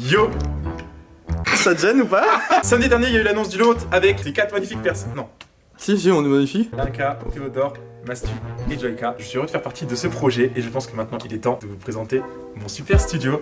Yo. Ça te gêne ou pas? Samedi dernier, il y a eu l'annonce du lot avec les 4 magnifiques personnes. Non. Si, on est magnifique. Linka, Théodore, Mastu et Joyka. Je suis heureux de faire partie de ce projet et je pense que maintenant il est temps de vous présenter mon super studio.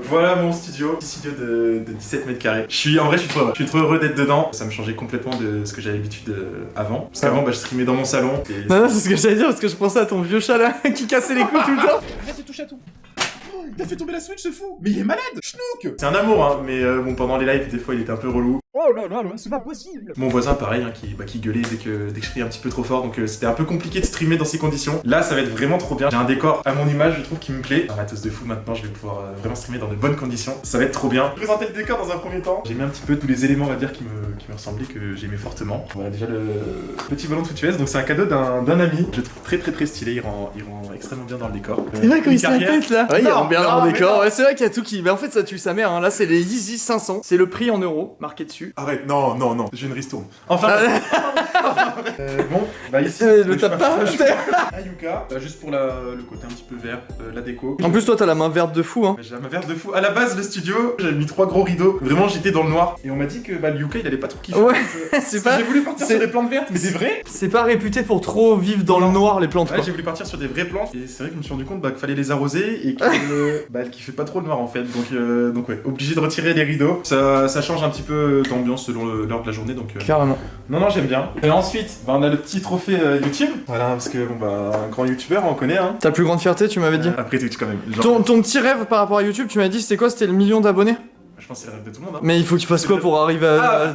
Voilà mon studio, petit studio de 17 mètres carrés. En vrai, je suis trop heureux. Je suis trop heureux d'être dedans. Ça me changeait complètement de ce que j'avais l'habitude avant. Parce qu'avant, je streamais dans mon salon. Et... Non, c'est ce que j'allais dire parce que je pensais à ton vieux chat là qui cassait les couilles tout le temps. Arrête de toucher à tout. Oh, il a fait tomber la Switch, ce fou. Mais il est malade, Schnook. C'est un amour, hein, mais bon, pendant les lives, des fois, il était un peu relou. Oh là là, c'est pas possible. Mon voisin, pareil, hein, qui gueulait dès que je criais un petit peu trop fort, donc c'était un peu compliqué de streamer dans ces conditions. Là, ça va être vraiment trop bien. J'ai un décor à mon image, je trouve, qui me plaît. Un matos de fou maintenant, je vais pouvoir vraiment streamer dans de bonnes conditions. Ça va être trop bien. Je vais présenter le décor dans un premier temps. J'ai mis un petit peu tous les éléments, on va dire, qui me ressemblaient, que j'aimais fortement. Voilà déjà le petit volant de FootUS, donc c'est un cadeau d'un ami. Je le trouve très stylé, il rend extrêmement bien dans le décor. C'est vrai quand il se la pète là. Ouais, il rend bien dans le décor. Non. Ouais, c'est vrai qu'il y a tout qui. Mais en fait, ça tue sa mère. Hein. Là, c'est les Yeezy 500. C'est le prix en euros marqué dessus. Arrête, non, j'ai une ristourne. Enfin, bon, ici, le tape pas. Ayuka, juste pour le côté un petit peu vert, la déco. En plus, toi, t'as la main verte de fou. Hein. J'ai la main verte de fou. À la base, le studio, j'avais mis 3 gros rideaux. Vraiment, j'étais dans le noir. Et on m'a dit que le Yuka, il allait pas trop kiffer. Ouais, c'est pas. J'ai voulu partir sur des plantes vertes, mais des vraies. C'est pas réputé pour trop vivre dans le noir les plantes. Ouais, j'ai voulu partir sur des vraies plantes. Et c'est vrai que je me suis rendu compte qu'il fallait les arroser et qu'elles kiffaient pas trop le noir en fait. Donc ouais, obligé de retirer les rideaux. Ça change un petit peu d'ambiance selon l'heure de la journée. Donc carrément. Non, j'aime bien. Et ensuite, on a le petit trophée YouTube. Voilà, parce que un grand youtubeur, on connaît, hein. Ta plus grande fierté, tu m'avais dit. Après Twitch quand même. Genre... Ton petit rêve par rapport à YouTube, tu m'as dit c'était quoi? C'était le million d'abonnés? Je pense que c'est le rêve de tout le monde. Hein. Mais il faut que tu fasses quoi pour arriver à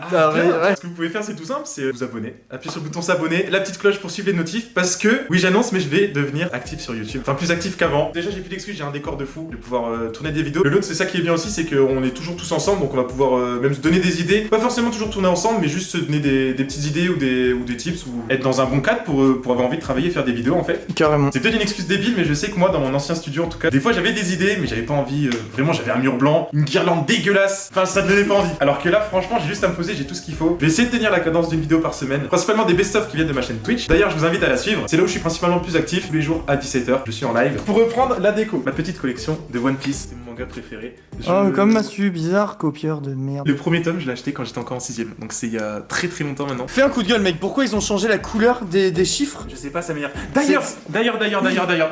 Ce que vous pouvez faire, c'est tout simple, c'est vous abonner, appuyer sur le bouton s'abonner, la petite cloche pour suivre les notifs, parce que, oui j'annonce, mais je vais devenir actif sur YouTube. Enfin plus actif qu'avant. Déjà j'ai plus d'excuses, j'ai un décor de fou, je vais pouvoir tourner des vidéos. Le lot, c'est ça qui est bien aussi, c'est qu'on est toujours tous ensemble, donc on va pouvoir même se donner des idées. Pas forcément toujours tourner ensemble, mais juste se donner des petites idées ou des tips, ou être dans un bon cadre pour avoir envie de travailler et faire des vidéos en fait. Carrément. C'est peut-être une excuse débile, mais je sais que moi dans mon ancien studio en tout cas, des fois j'avais des idées, mais j'avais pas envie, vraiment j'avais un mur blanc, une guirlande dégueulasse, enfin ça donnait pas envie. Alors que là franchement j'ai juste à me poser, j'ai tout ce qu'il faut. Je vais essayer de tenir la cadence d'une vidéo par semaine, principalement des best-of qui viennent de ma chaîne Twitch. D'ailleurs je vous invite à la suivre, c'est là où je suis principalement le plus actif, tous les jours à 17h, je suis en live. Pour reprendre la déco, ma petite collection de One Piece, c'est mon manga préféré. Oh comme Mastu, bizarre, copieur de merde. Le premier tome je l'ai acheté quand j'étais encore en 6ème, donc c'est il y a très longtemps maintenant. Fais un coup de gueule mec, pourquoi ils ont changé la couleur des chiffres? Je sais pas, ça m'énerve. D'ailleurs,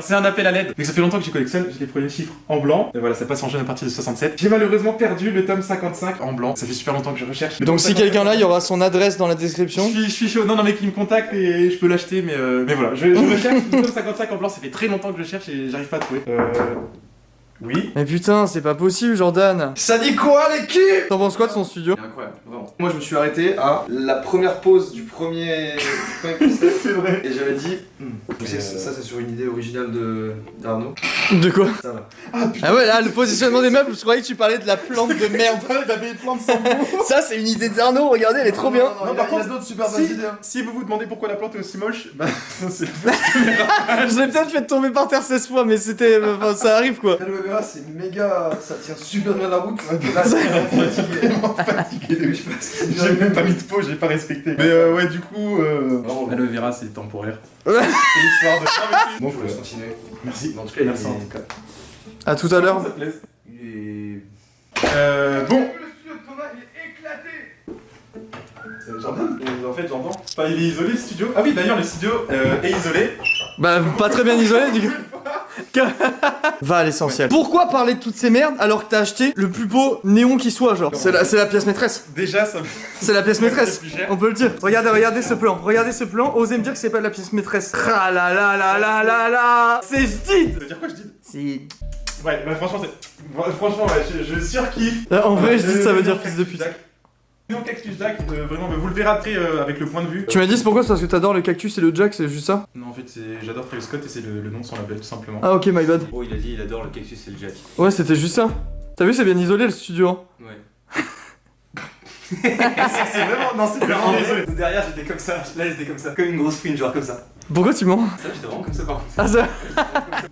c'est un appel à l'aide. Donc ça fait longtemps que je collectionne, j'ai les premiers chiffres en blanc. Et voilà, ça passe en jaune à partir de 67. J'ai malheureusement perdu le tome 55 en blanc. Ça fait super longtemps que je recherche. Donc si quelqu'un là, il y aura son adresse dans la description. Je suis chaud. Non mais qui me contacte et je peux l'acheter, mais voilà. Je recherche le tome 55 en blanc, ça fait très longtemps que je cherche et j'arrive pas à trouver. Oui. Mais putain, c'est pas possible, Jordan. Ça dit quoi, l'équipe? T'en penses quoi de son studio? C'est incroyable, vraiment. Moi, je me suis arrêté à la première pause du premier process. C'est vrai. Et j'avais dit. Ça, c'est sur une idée originale d'Arnaud. De quoi? Ça va. Ah ouais, là, le positionnement des meubles, je croyais que tu parlais de la plante de merde. Il avait une plante sans bout. Ça, c'est une idée d'Arnaud, regardez, elle est trop bien. Non, par contre, il y a d'autres super bonnes idées. Si vous vous demandez pourquoi la plante est aussi moche, c'est Je l'ai peut-être fait tomber par terre 16 fois, mais c'était. Enfin, ça arrive quoi. Le Weber, c'est méga. Ça tient super bien la route. Là, c'est vraiment fatigué. J'ai même pas mis de peau, j'ai pas respecté. Mais ouais, du coup, aloe vera c'est temporaire. C'est l'histoire de. Bon, je vous laisse continuer. Merci. En tout cas, merci. À tout à l'heure. Ça te plaise. Il Bon. Le studio de Thomas, il est éclaté. Jordan, en fait, j'entends. Enfin, il est isolé le studio. Ah oui, d'ailleurs, le studio est isolé. Bah, pas très bien isolé du coup. Va à l'essentiel. Pourquoi parler de toutes ces merdes alors que t'as acheté le plus beau néon qui soit, genre? C'est la pièce maîtresse. Déjà, ça. C'est la pièce maîtresse. plus cher. On peut le dire. Regardez ce plan. Regardez ce plan. Osez me dire que c'est pas la pièce maîtresse. Ah là là là là là là. C'est Jdid. Ça veut dire quoi, je dis? C'est. Ouais, bah franchement, je surkiffe. En vrai, Jdid ça veut dire fils de pute. Non, Cactus Jack, vraiment, mais vous le verrez après avec le point de vue. Tu m'as dit c'est pourquoi? C'est parce que t'adores le cactus et le Jack, c'est juste ça? Non, en fait, j'adore Travis Scott et c'est le nom de son label, tout simplement. Ah ok, my bad. Oh, il a dit il adore le cactus et le jack. Ouais, c'était juste ça. T'as vu, c'est bien isolé le studio. Hein. Ouais. C'est vraiment, non, c'est vraiment désolé. Derrière, j'étais comme ça. Là, j'étais comme ça. Comme une grosse fouine, genre comme ça. Pourquoi tu mens? Ça, j'étais vraiment comme ça par contre. Ah, ça...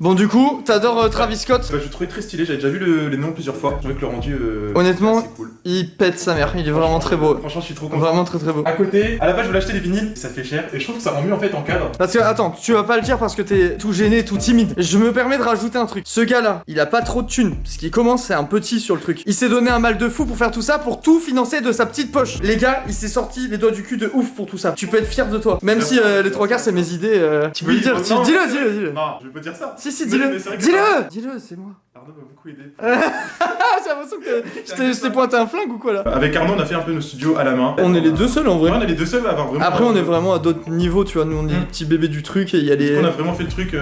Bon, du coup, t'adores Travis Scott? Bah, je le trouvais très stylé, j'avais déjà vu les noms plusieurs fois. Je trouvais que le rendu. Honnêtement, c'est cool. il pète sa mère, il est vraiment très beau. Franchement, je suis trop content. Vraiment très très beau. À côté, à la base, je voulais acheter des vinyles, ça fait cher. Et je trouve que ça rend mieux en fait en cadre. Parce que, attends, tu vas pas le dire parce que t'es tout gêné, tout timide. Je me permets de rajouter un truc. Ce gars-là, il a pas trop de thunes. Ce qui commence, c'est un petit sur le truc. Il s'est donné un mal de fou pour faire tout ça, pour tout financer de sa petite poche. Les gars, il s'est sorti les doigts du cul de ouf pour tout ça. Tu peux être fier de toi. Même si les trois quarts, c'est mes idées. Tu peux Oui, le dire. non, Dis-le. Non, je vais pas dire ça. Si, Mais dis-le. c'est vrai que- Dis-le, c'est moi. Arnaud m'a beaucoup aidé. Ah, j'ai l'impression que je t'ai pointé un flingue ou quoi là? Avec Arnaud, on a fait un peu nos studios à la main. On est les deux seuls en Ouais, vrai. on est les deux seuls à avoir vraiment. Après, on est vraiment à d'autres niveaux, tu vois. Nous, on est les petits bébés du truc et il y a les. On a vraiment fait le truc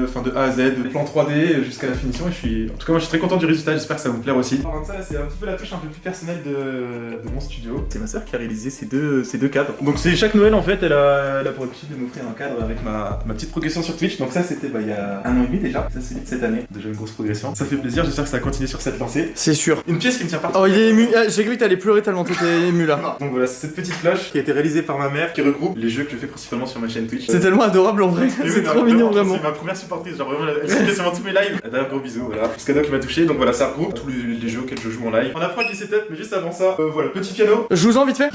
enfin de A à Z, de plan 3D jusqu'à la finition. Et en tout cas, moi je suis très content du résultat, j'espère que ça va vous plaire aussi. En parlant de ça, c'est un petit peu la touche un peu plus personnelle de mon studio. C'est ma soeur qui a réalisé ces deux cadres. Donc c'est chaque Noël en fait, elle a pour habitude de m'offrir un cadre avec ma petite progression sur Twitch. Donc ça c'était il y a 1 an et demi déjà, ça c'est de cette année. Déjà une grosse progression. Ça fait plaisir, j'espère que ça va continuer sur cette lancée. C'est sûr. Une pièce qui me tient Oh, particulièrement. il est ému. Ah, j'ai cru que t'allais pleurer tellement t'étais ému là. Donc voilà, c'est cette petite cloche qui a été réalisée par ma mère qui regroupe les jeux que je fais principalement sur ma chaîne Twitch. C'est tellement adorable en vrai. Et oui, C'est mais trop mignon vraiment. C'est ma première supportrice, genre vraiment elle suit quasiment tous mes lives. D'ailleurs gros bisous, voilà. Ce cadeau qui m'a touché, donc voilà, ça regroupe tous les jeux auxquels je joue en live. On approche du setup, mais juste avant ça, voilà, petit piano. Je vous en vite fait.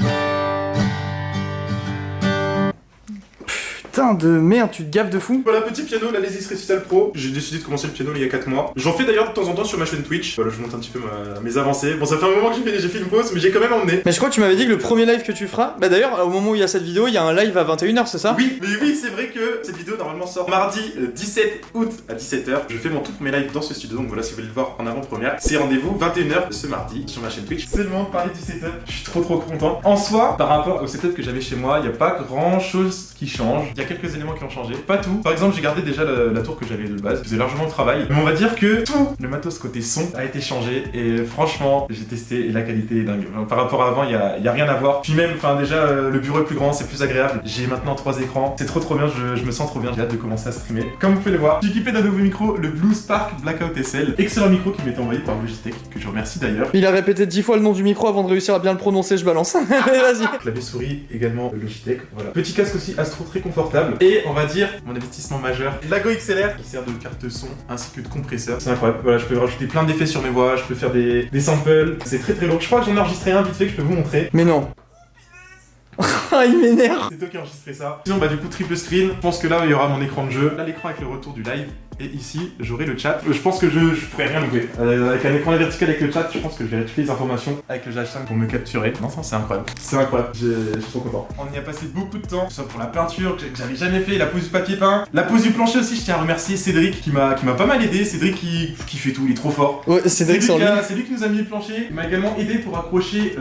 Putain de merde, tu te gaffes de fou. Voilà, petit piano, la Lazy Recital Pro. J'ai décidé de commencer le piano il y a 4 mois. J'en fais d'ailleurs de temps en temps sur ma chaîne Twitch. Voilà, je monte un petit peu mes avancées. Bon, ça fait un moment que j'ai fait une pause, mais j'ai quand même emmené. Mais je crois que tu m'avais dit que le premier live que tu feras. Bah d'ailleurs, au moment où il y a cette vidéo, il y a un live à 21h, c'est ça? Oui, mais oui, c'est vrai que cette vidéo normalement sort mardi 17 août à 17h. Je fais mon tout premier live dans ce studio, donc voilà, si vous voulez le voir en avant-première, c'est rendez-vous 21h ce mardi sur ma chaîne Twitch. C'est le moment de parler du setup. Je suis trop content. En soi, par rapport au setup que j'avais chez moi, il n'y a pas grand chose qui change. Il y a quelques éléments qui ont changé, pas tout. Par exemple, j'ai gardé déjà la tour que j'avais de base, je faisais largement le travail. Mais on va dire que tout le matos côté son a été changé et franchement, j'ai testé et la qualité est dingue. Par rapport à avant, il y a rien à voir. Puis même, enfin déjà, le bureau est plus grand, c'est plus agréable. J'ai maintenant 3 écrans, c'est trop bien, je me sens trop bien. J'ai hâte de commencer à streamer. Comme vous pouvez le voir, j'ai équipé d'un nouveau micro, le Blue Spark Blackout SL. Excellent micro qui m'est envoyé par Logitech, que je remercie d'ailleurs. Il a répété 10 fois le nom du micro avant de réussir à bien le prononcer, je balance. Allez, vas-y. Clavier souris également Logitech, voilà. Petit casque aussi Astro très confortable. Et on va dire mon investissement majeur, Lago XLR qui sert de carte son ainsi que de compresseur. C'est incroyable, voilà, je peux rajouter plein d'effets sur mes voix, je peux faire des samples. C'est très lourd. Je crois que j'en ai enregistré un vite fait que je peux vous montrer. Mais non. Ah, il m'énerve. C'est toi qui as enregistré ça. Sinon bah du coup triple screen, je pense que là il y aura mon écran de jeu, là l'écran avec le retour du live. Et ici, j'aurai le chat. Je pense que je pourrais rien louper. Avec un écran vertical avec le chat, je pense que je verrai toutes les informations avec le H5 pour me capturer. Non, c'est incroyable. C'est incroyable. Je suis trop content. On y a passé beaucoup de temps, que ce soit pour la peinture que j'avais jamais fait, la pose du papier peint, la pose du plancher aussi. Je tiens à remercier Cédric qui m'a pas mal aidé. Cédric qui fait tout, il est trop fort. Ouais, Cédric, c'est C'est lui qui nous a mis le plancher. Il m'a également aidé pour accrocher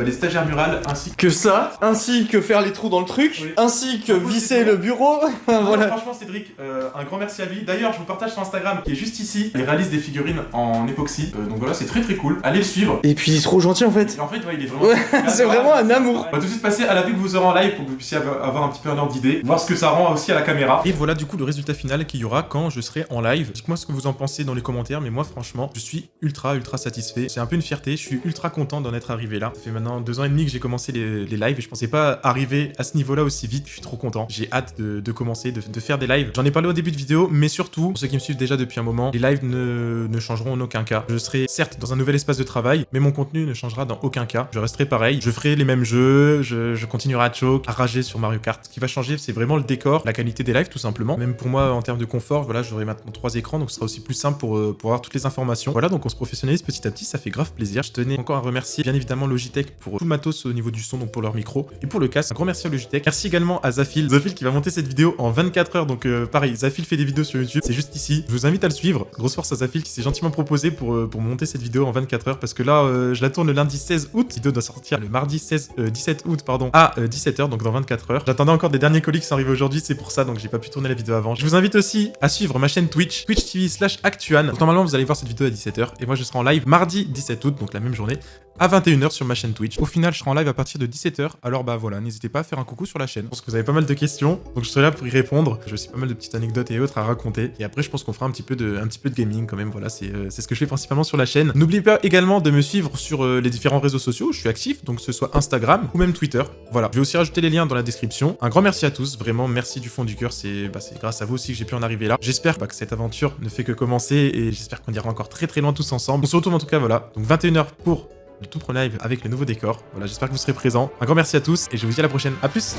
les stagiaires murales ainsi que ça, ainsi que faire les trous dans le truc, Oui. ainsi que visser le bureau. Voilà. Franchement, Cédric, un grand merci à lui. D'ailleurs, je vous partage son Instagram qui est juste ici. Il réalise des figurines en époxy. Donc voilà, c'est très cool. Allez le suivre. Et puis il est trop gentil en fait. Et en fait, ouais, il est vraiment. Ouais, c'est vraiment un amour. On va tout de suite passer à la vue que vous aurez en live pour que vous puissiez avoir un petit peu un ordre d'idée, voir ce que ça rend aussi à la caméra. Et voilà du coup le résultat final qu'il y aura quand je serai en live. Dites-moi ce que vous en pensez dans les commentaires, mais moi franchement, je suis ultra satisfait. C'est un peu une fierté, je suis ultra content d'en être arrivé là. Ça fait maintenant 2 ans et demi que j'ai commencé les lives et je pensais pas arriver à ce niveau-là aussi vite. Je suis trop content. J'ai hâte de commencer, de faire des lives. J'en ai parlé au début de vidéo, mais surtout, pour ceux qui me suivent déjà depuis un moment, les lives ne changeront en aucun cas. Je serai certes dans un nouvel espace de travail, mais mon contenu ne changera dans aucun cas. Je resterai pareil, je ferai les mêmes jeux, je continuerai à choke, à rager sur Mario Kart. Ce qui va changer, c'est vraiment le décor, la qualité des lives tout simplement. Même pour moi, en termes de confort, voilà, j'aurai maintenant 3 écrans, donc ce sera aussi plus simple pour avoir toutes les informations. Voilà, donc on se professionnalise petit à petit, ça fait grave plaisir. Je tenais encore à remercier bien évidemment Logitech pour tout le matos au niveau du son, donc pour leur micro, et pour le casque. Un grand merci à Logitech. Merci également à Zafil qui va monter cette vidéo en 24 heures, donc pareil, Zafil fait des vidéos sur YouTube, c'est juste ici. Je vous invite à le suivre. Grosse force à Zafil qui s'est gentiment proposé pour monter cette vidéo en 24 heures, parce que là, je la tourne le lundi 16 août. La vidéo doit sortir le mardi 17 août, pardon, à 17h, donc dans 24 heures. J'attendais encore des derniers colis qui sont arrivés aujourd'hui, c'est pour ça, donc j'ai pas pu tourner la vidéo avant. Je vous invite aussi à suivre ma chaîne Twitch, twitch.tv/actuan. Normalement, vous allez voir cette vidéo à 17h, et moi je serai en live mardi 17 août, donc la même journée, à 21h sur ma chaîne Twitch. Au final, je serai en live à partir de 17h. Alors bah voilà, n'hésitez pas à faire un coucou sur la chaîne. Je pense que vous avez pas mal de questions, donc je serai là pour y répondre. J'ai aussi pas mal de petites anecdotes et autres à raconter. Et après, je pense qu'on fera un petit peu de gaming quand même. Voilà, c'est ce que je fais principalement sur la chaîne. N'oubliez pas également de me suivre sur les différents réseaux sociaux où je suis actif, donc que ce soit Instagram ou même Twitter. Voilà, je vais aussi rajouter les liens dans la description. Un grand merci à tous, vraiment merci du fond du cœur. C'est grâce à vous aussi que j'ai pu en arriver là. J'espère que cette aventure ne fait que commencer et j'espère qu'on ira encore très loin tous ensemble. On se retrouve en tout cas, voilà. Donc 21h pour le tout premier live avec le nouveau décor. Voilà, j'espère que vous serez présents. Un grand merci à tous et je vous dis à la prochaine. A plus.